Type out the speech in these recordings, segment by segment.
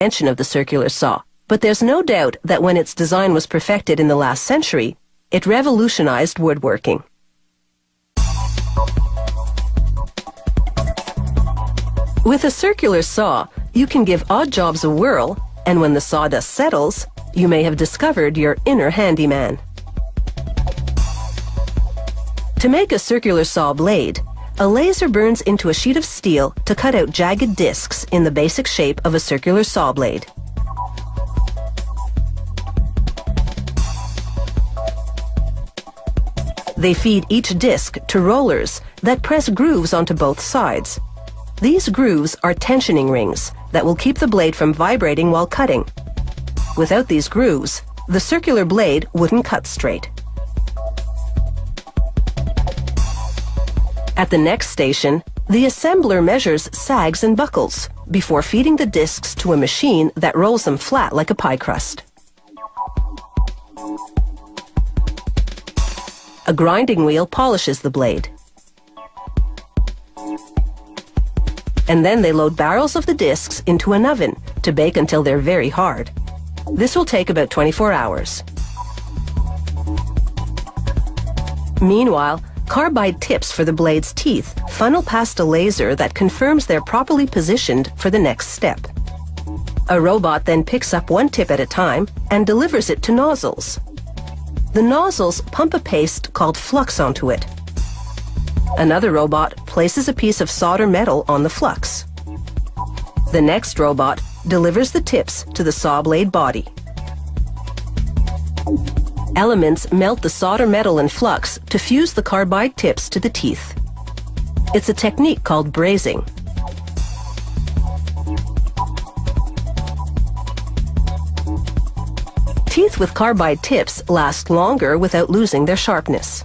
invention of the circular saw, but there's no doubt that when its design was perfected in the last century, it revolutionized woodworking. With a circular saw, you can give odd jobs a whirl, and when the sawdust settles, you may have discovered your inner handyman. To make a circular saw blade, a laser burns into a sheet of steel to cut out jagged discs in the basic shape of a circular saw blade. They feed each disc to rollers that press grooves onto both sides. These grooves are tensioning rings that will keep the blade from vibrating while cutting. Without these grooves, the circular blade wouldn't cut straight. At the next station, the assembler measures sags and buckles before feeding the discs to a machine that rolls them flat like a pie crust. A grinding wheel polishes the blade. And then they load barrels of the discs into an oven to bake until they're very hard. This will take about 24 hours. Meanwhile, carbide tips for the blade's teeth funnel past a laser that confirms they're properly positioned for the next step. A robot then picks up one tip at a time and delivers it to nozzles. The nozzles pump a paste called flux onto it. Another robot places a piece of solder metal on the flux. The next robot delivers the tips to the saw blade body. Elements melt the solder metal and flux to fuse the carbide tips to the teeth. It's a technique called brazing. Teeth with carbide tips last longer without losing their sharpness.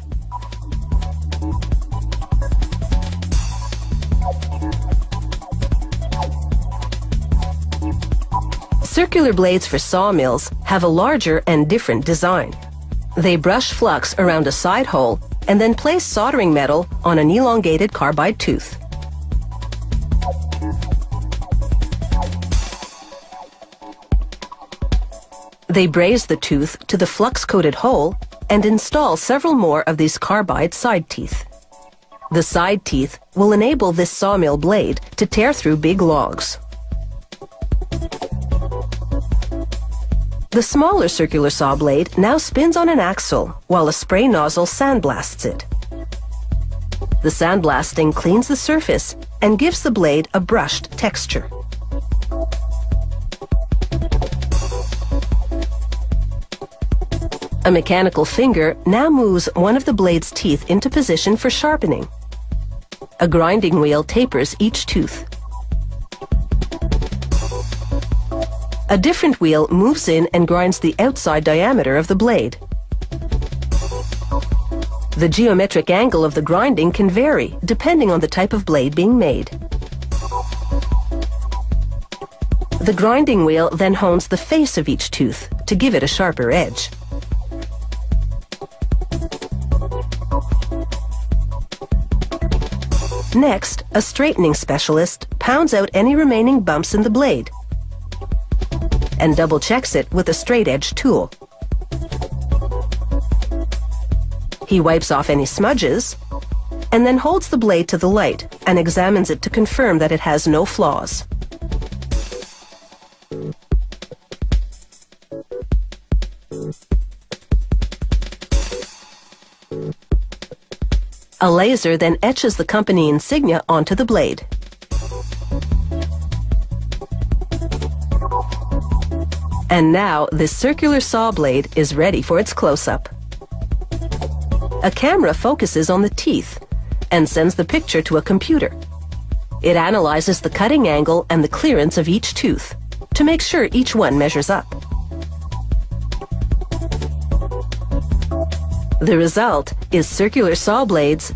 Circular blades for sawmills have a larger and different design. They brush flux around a side hole and then place soldering metal on an elongated carbide tooth. They braze the tooth to the flux-coated hole and install several more of these carbide side teeth. The side teeth will enable this sawmill blade to tear through big logs. The smaller circular saw blade now spins on an axle while a spray nozzle sandblasts it. The sandblasting cleans the surface and gives the blade a brushed texture. A mechanical finger now moves one of the blade's teeth into position for sharpening. A grinding wheel tapers each tooth. A different wheel moves in and grinds the outside diameter of the blade. The geometric angle of the grinding can vary depending on the type of blade being made. The grinding wheel then hones the face of each tooth to give it a sharper edge. Next, a straightening specialist pounds out any remaining bumps in the blade and double-checks it with a straight-edge tool. He wipes off any smudges and then holds the blade to the light and examines it to confirm that it has no flaws. A laser then etches the company insignia onto the blade. And now this circular saw blade is ready for its close-up. A camera focuses on the teeth and sends the picture to a computer. It analyzes the cutting angle and the clearance of each tooth to make sure each one measures up. The result is circular saw blades